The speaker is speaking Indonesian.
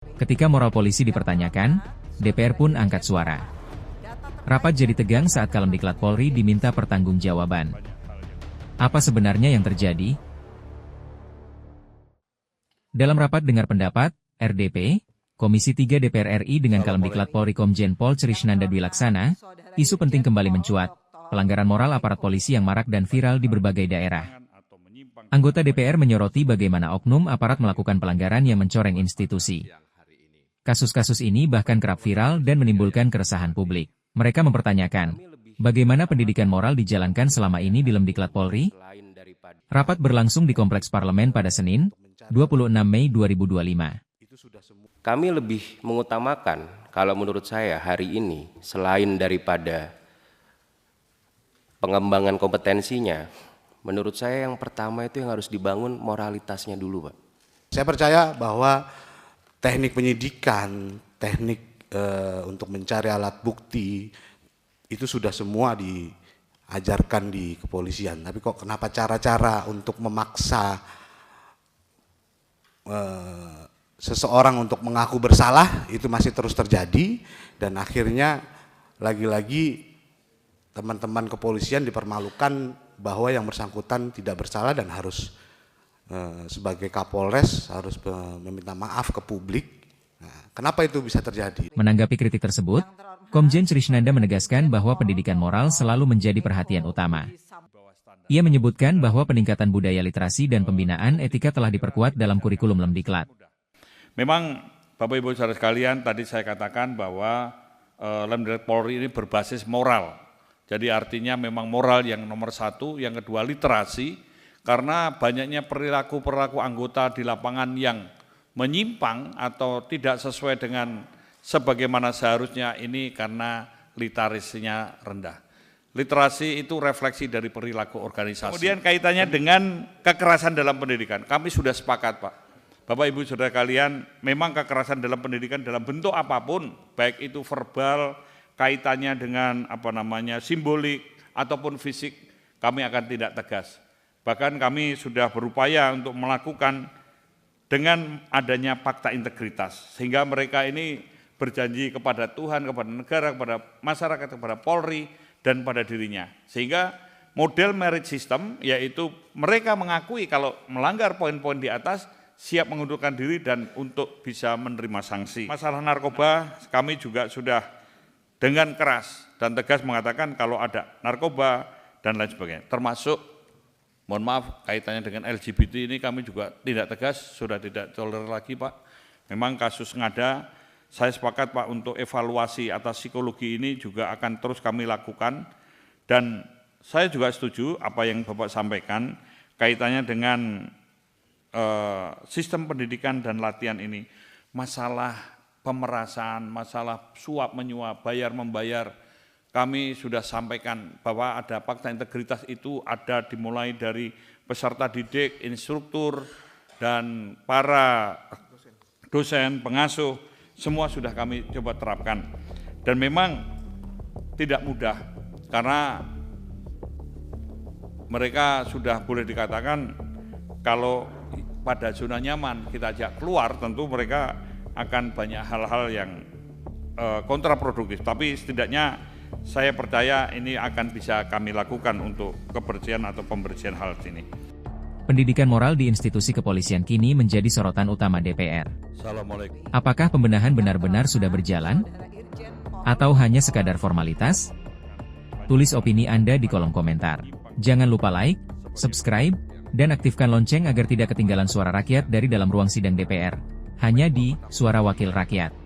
Ketika moral polisi dipertanyakan, DPR pun angkat suara. Rapat jadi tegang saat Kalemdiklat Polri diminta pertanggungjawaban. Apa sebenarnya yang terjadi? Dalam rapat dengar pendapat, RDP, Komisi 3 DPR RI dengan Kalemdiklat Polri Komjen Pol Trisnanda Dwilaksana, isu penting kembali mencuat, pelanggaran moral aparat polisi yang marak dan viral di berbagai daerah. Anggota DPR menyoroti bagaimana oknum aparat melakukan pelanggaran yang mencoreng institusi. Kasus-kasus ini bahkan kerap viral dan menimbulkan keresahan publik. Mereka mempertanyakan, bagaimana pendidikan moral dijalankan selama ini di Lemdiklat Polri? Rapat berlangsung di Kompleks Parlemen pada Senin, 26 Mei 2025. Kami lebih mengutamakan, kalau menurut saya hari ini, selain daripada pengembangan kompetensinya, menurut saya yang pertama itu yang harus dibangun moralitasnya dulu, Pak. Saya percaya bahwa teknik penyidikan, teknik untuk mencari alat bukti, itu sudah semua diajarkan di kepolisian. Tapi kok kenapa cara-cara untuk memaksa seseorang untuk mengaku bersalah, itu masih terus terjadi, dan akhirnya lagi-lagi teman-teman kepolisian dipermalukan bahwa yang bersangkutan tidak bersalah dan harus sebagai Kapolres harus meminta maaf ke publik. Nah, kenapa itu bisa terjadi? Menanggapi kritik tersebut, Komjen Trisnanda menegaskan bahwa pendidikan moral selalu menjadi perhatian utama. Ia menyebutkan bahwa peningkatan budaya literasi dan pembinaan etika telah diperkuat dalam kurikulum Lemdiklat. Memang Bapak Ibu Saudara sekalian, tadi saya katakan bahwa Lemdiklat Polri ini berbasis moral. Jadi artinya memang moral yang nomor satu, yang kedua literasi, karena banyaknya perilaku-perilaku anggota di lapangan yang menyimpang atau tidak sesuai dengan sebagaimana seharusnya, ini karena literasinya rendah. Literasi itu refleksi dari perilaku organisasi. Kemudian kaitannya dengan kekerasan dalam pendidikan, kami sudah sepakat, Pak. Bapak Ibu Saudara kalian, memang kekerasan dalam pendidikan dalam bentuk apapun, baik itu verbal, kaitannya dengan simbolik ataupun fisik, kami akan tidak tegas. Bahkan kami sudah berupaya untuk melakukan dengan adanya fakta integritas, sehingga mereka ini berjanji kepada Tuhan, kepada negara, kepada masyarakat, kepada Polri, dan pada dirinya. Sehingga model merit system, yaitu mereka mengakui kalau melanggar poin-poin di atas, siap mengundurkan diri dan untuk bisa menerima sanksi. Masalah narkoba, kami juga sudah dengan keras dan tegas mengatakan kalau ada narkoba dan lain sebagainya. Termasuk, mohon maaf, kaitannya dengan LGBT ini kami juga tidak tegas, sudah tidak toleran lagi, Pak. Memang kasus ngada, saya sepakat, Pak, untuk evaluasi atas psikologi ini juga akan terus kami lakukan. Dan saya juga setuju apa yang Bapak sampaikan, kaitannya dengan sistem pendidikan dan latihan ini. Masalah pemerasan, masalah suap menyuap, bayar membayar, kami sudah sampaikan bahwa ada fakta integritas itu ada dimulai dari peserta didik, instruktur, dan para dosen, pengasuh, semua sudah kami coba terapkan. Dan memang tidak mudah, karena mereka sudah boleh dikatakan kalau pada zona nyaman kita ajak keluar, tentu mereka akan banyak hal-hal yang kontraproduktif. Tapi setidaknya saya percaya ini akan bisa kami lakukan untuk kebersihan atau pembersihan hal ini. Pendidikan moral di institusi kepolisian kini menjadi sorotan utama DPR. Assalamualaikum. Apakah pembenahan benar-benar sudah berjalan? Atau hanya sekadar formalitas? Tulis opini Anda di kolom komentar. Jangan lupa like, subscribe, dan aktifkan lonceng agar tidak ketinggalan suara rakyat dari dalam ruang sidang DPR. Hanya di Suara Wakil Rakyat.